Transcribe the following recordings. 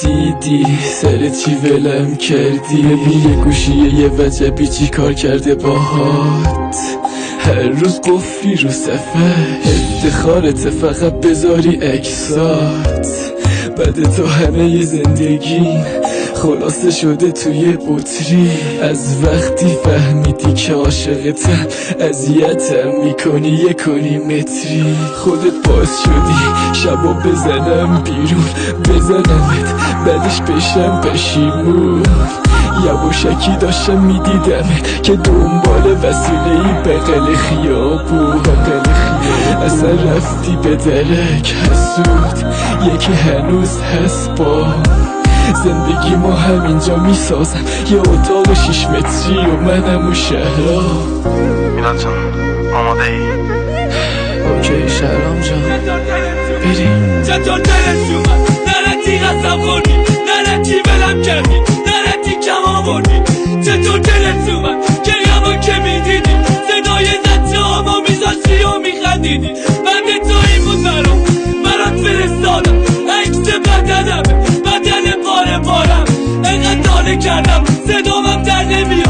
دیدی سر چی ولم کردی؟ یه گوشیه یه وجبی چی کار کرده باهات؟ هر روز قفلی رو سفر افتخارت فقط بذاری اکسات. بعد تو همه زندگی خلاصه شده توی بطری. از وقتی فهمیدی که عاشقتم اذیتم میکنی یه کنی متری. خودت باز شدی شبا بزنم بیرون بزنمت بعدش بشم پشیمون. یواشکی داشتم میدیدم که دنبال وسیله‌ای بغل خیابون. اصلا رفتی به درک حسود یکی هنوز هست با زندگی ما همینجا میسازم یه اتاق 6 متری و منم و شهرها. میلاد جان آماده ای؟ اوکی شهرام جان بریم. چطور دلت اومد نرتی قسم خوردی نرتی بلم کردی نرتی کم آوردی. چطور دلت اومد که یما که میدیدی صدای زد جامو میذاشتی و میخندیدی. بعد تو این بود برات فرستادم عکس بدنم بدن پارم انقدر ناله کردم صدامم در نمیاد.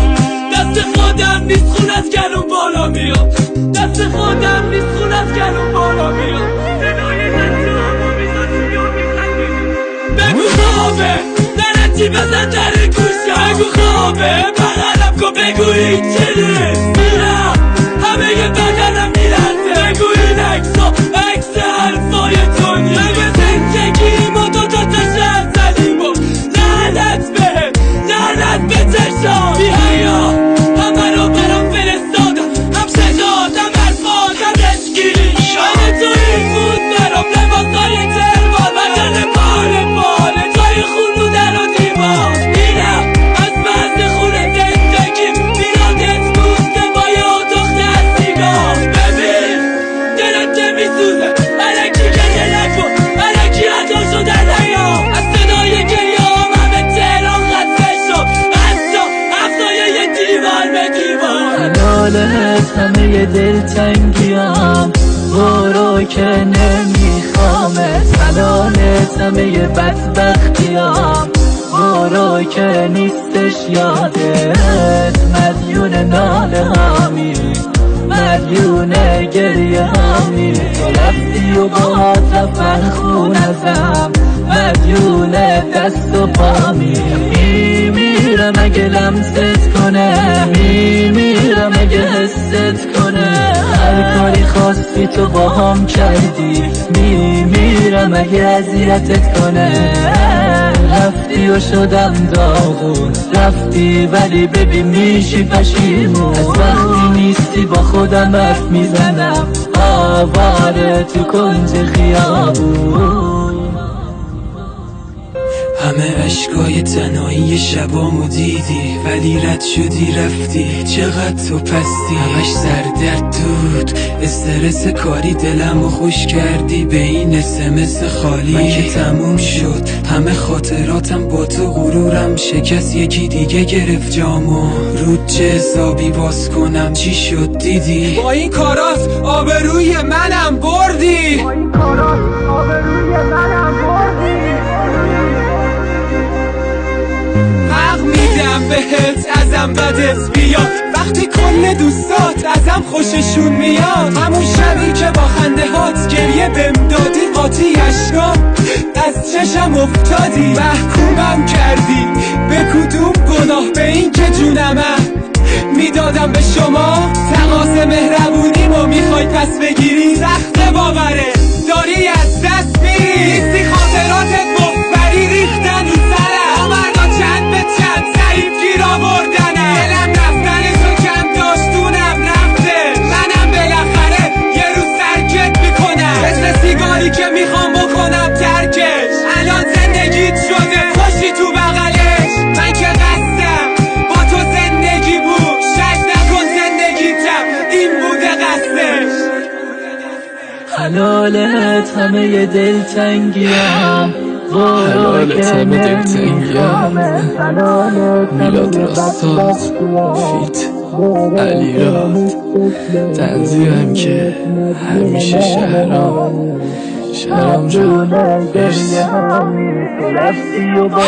دست خودم نیست خون از گلوم بالا میاد. دست خودم نیست خون از گلوم بالا میاد. صدای زد جامو میذاشتی و میخندیدی. بگو خوابه نرتی بزن در گوشم. بگو خوابه بغلم کن بگو این چه نیست. میرم همه ی بدنم میرسه. بگو این عکس حرفای دنیا. بگو زندگی ما دوتا تشن زدیم و لعنت به چشام. بی حیا همه رو برام فرستادم هم صدات هم حرفات هم اشکیلی. همه تو این بود برام لباسای تربال بدن پاره جای خون رو در و دیوار. میرم از مرد خونه زندگیم میرادت بود دبای اتاق دستیگاه. ببین دلت نمیسوزه علکی گریه نکن علکی عطا شدن نیام. از صدای گریام همه تهران خسته شد حتی افزایه دیوار به دیوار. حلالت همه دلتنگیام برو که نمیخوامت. حلالت همه بدبختیام برو که نیستش یادت. مدیون ناله هامی مدیون گریه هامی. تو رفتی و باهات رفتن خون ازم مدیون دست و پامی. میمیرم اگه لمست کنه میمیرم اگه حست کنه. هر کاری خواستی تو با هم کردی میمیرم اگه اذیتت کنه. رفتی و شدم داغون رفتی ولی ببین میشی پشیمون. از وقتی نیستی با خودم حرف میزنم آواره تو کنج خیابون. همه عشقای تنهایی شبامو دیدی ولی رد شدی رفتی. چقدر تو پستی همش سردرد دود استرس کاری دلمو خوش کردی به این اسمس خالی. من که تموم شد همه خاطراتم با تو غرورم شکست یکی دیگه گرفت جامو. رود چه حسابی باز کنم چی شد دیدی؟ با این کارات آبروی منم بردی. حق میدم بهت ازم بدت بیاد وقتی کل دوستات ازم خوششون میاد. همون شبی که با خنده هات گریه بهم دادی قاطی اشکام از چشم افتادی. محکومم کردی به کدوم گناه به این که جونمم میدادم به شما. تقاض مهربونیمو میخوای پس بگیری. سخت باوره داری از دست میری. نیستی خاطراتت مفبری ریختن رو سرم. مردا چند به چند ضعیف گیر آوردنم. دلم رفتن تو کم داشتونم رفته. منم بالاخره یه روز ترکت میکنم. مثل سیگاری که میخوام بکنم ترکش. الان زندگیت شده خوشی تو بغلش. من که قصدم با تو زندگی بود شک نکن زندگیتم این بوده قصدش. حلالت همه دلتنگیام حلالت همه دلتنگیام. میلاد راستاد فیت علیراد تنظیمم که همیشه شهرام. شرم جون گریه همی تو رفتی و با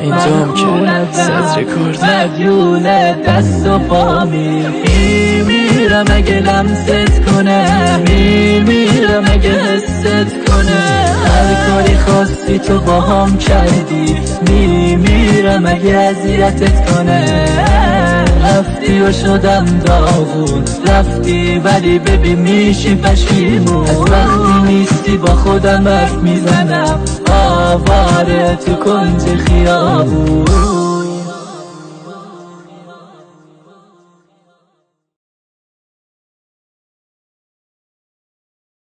اینجام که صد رکورد مدیون دست و پامی میمیرم اگه لمست کنه میمیرم اگه حست کنه هر کاری خواستی تو با هم کردی میمیرم اگه اذیتت کنه رفتی و شدم داغون رفتی ولی ببین میشی پشیمون از وقتی نیستی با خودم حرف میزنم آواره تو کنج خیابون